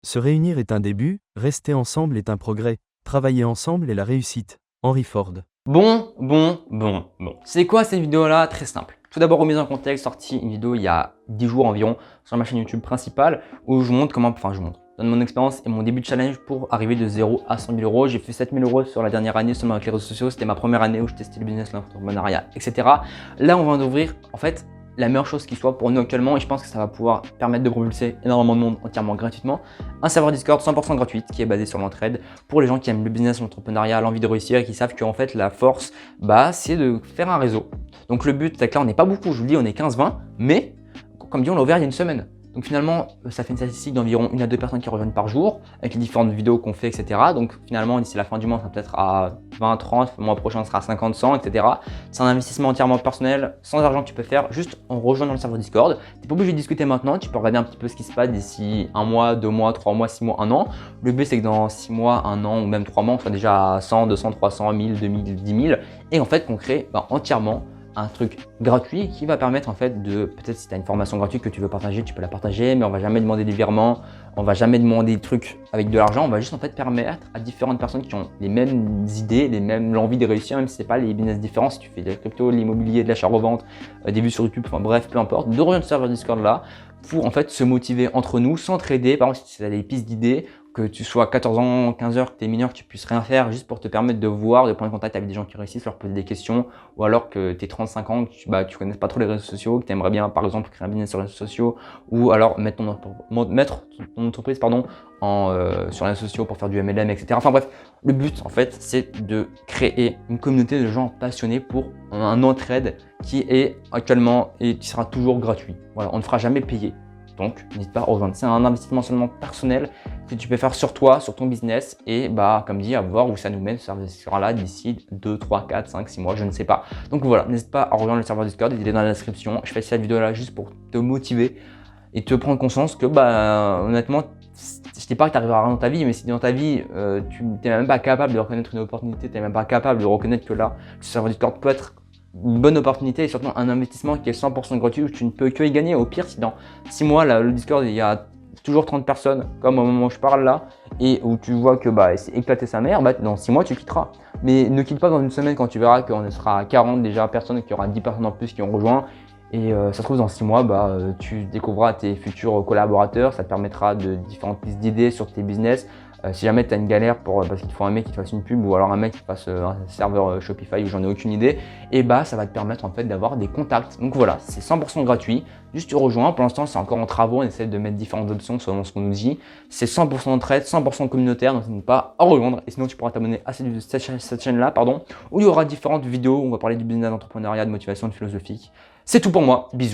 Se réunir est un début, rester ensemble est un progrès, travailler ensemble est la réussite. Henry Ford. Bon. C'est quoi cette vidéo-là? Très simple. Tout d'abord, remise en contexte, sorti une vidéo il y a 10 jours environ sur ma chaîne YouTube principale où je montre comment, je donne mon expérience et mon début de challenge pour arriver de 0 à 100 000 euros. J'ai fait 7 000 euros sur la dernière année seulement avec les réseaux sociaux. C'était ma première année où je testais le business, l'entrepreneuriat, etc. Là, on va d'ouvrir en fait la meilleure chose qui soit pour nous actuellement et je pense que ça va pouvoir permettre de propulser énormément de monde entièrement gratuitement. Un serveur Discord 100% gratuit qui est basé sur l'entraide pour les gens qui aiment le business, l'entrepreneuriat, l'envie de réussir et qui savent qu'en fait la force, c'est de faire un réseau. Donc le but, c'est que là on n'est pas beaucoup, je vous le dis, on est 15-20, mais comme dit on l'a ouvert il y a une semaine. Donc finalement, ça fait une statistique d'environ 1 à 2 personnes qui rejoignent par jour, avec les différentes vidéos qu'on fait, etc. Donc finalement, d'ici la fin du mois, on sera peut-être à 20, 30, le mois prochain, on sera à 50, 100, etc. C'est un investissement entièrement personnel, sans argent que tu peux faire, juste en rejoignant le serveur Discord. Tu n'es pas obligé de discuter maintenant, tu peux regarder un petit peu ce qui se passe d'ici 1 mois, 2 mois, 3 mois, 6 mois, 1 an. Le but, c'est que dans 6 mois, 1 an ou même 3 mois, on soit déjà à 100, 200, 300, 1000, 2000, 10 000. Et en fait, qu'on crée entièrement un truc gratuit qui va permettre en fait de, peut-être si tu as une formation gratuite que tu veux partager, tu peux la partager, mais on va jamais demander des virements, on va jamais demander des trucs avec de l'argent, on va juste en fait permettre à différentes personnes qui ont les mêmes idées, l'envie de réussir, même si c'est pas les business différents, si tu fais de la crypto, l'immobilier, de l'achat-revente, des vues sur YouTube, enfin bref, peu importe, de rejoindre ce serveur Discord là pour en fait se motiver entre nous, s'entraider. Par exemple, si tu as des pistes d'idées, que tu sois 14 ans, 15 heures, que tu es mineur, que tu puisses rien faire juste pour te permettre de voir, de prendre contact avec des gens qui réussissent, leur poser des questions, ou alors que tu es 35 ans, que tu connais pas trop les réseaux sociaux, que tu aimerais bien par exemple créer un business sur les réseaux sociaux, ou alors mettre ton entreprise sur les réseaux sociaux pour faire du MLM, etc. Enfin bref, le but en fait c'est de créer une communauté de gens passionnés pour un entraide qui est actuellement et qui sera toujours gratuit. Voilà, on ne fera jamais payer. Donc, n'hésite pas à rejoindre. C'est un investissement seulement personnel que tu peux faire sur toi, sur ton business et comme dit, à voir où ça nous mène. Ça sera là d'ici 2, 3, 4, 5, 6 mois, je ne sais pas. Donc voilà, n'hésite pas à rejoindre le serveur Discord, il est dans la description. Je fais cette vidéo là juste pour te motiver et te prendre conscience que honnêtement, je ne dis pas que tu arriveras à rien dans ta vie, mais si dans ta vie, tu n'es même pas capable de reconnaître une opportunité, tu n'es même pas capable de reconnaître que là, le serveur Discord peut être une bonne opportunité et surtout un investissement qui est 100% gratuit où tu ne peux que y gagner. Au pire, si dans 6 mois, là, le Discord, il y a toujours 30 personnes, comme au moment où je parle là, et où tu vois que c'est éclaté sa mère, dans 6 mois, tu quitteras. Mais ne quitte pas dans une semaine quand tu verras qu'on sera à 40 déjà personnes et qu'il y aura 10 personnes en plus qui ont rejoint. Et ça se trouve, dans 6 mois, tu découvriras tes futurs collaborateurs, ça te permettra de différentes pistes d'idées sur tes business. Si jamais tu as une galère parce qu'il faut un mec qui te fasse une pub ou alors un mec qui fasse un serveur Shopify où j'en ai aucune idée, et ça va te permettre en fait d'avoir des contacts. Donc voilà, c'est 100% gratuit, juste tu rejoins. Pour l'instant, c'est encore en travaux, on essaie de mettre différentes options selon ce qu'on nous dit. C'est 100% d'entraide, 100% communautaire, donc n'hésite pas à rejoindre. Et sinon, tu pourras t'abonner à cette chaîne-là, où il y aura différentes vidéos où on va parler du business, d'entrepreneuriat, de motivation, de philosophie. C'est tout pour moi, bisous.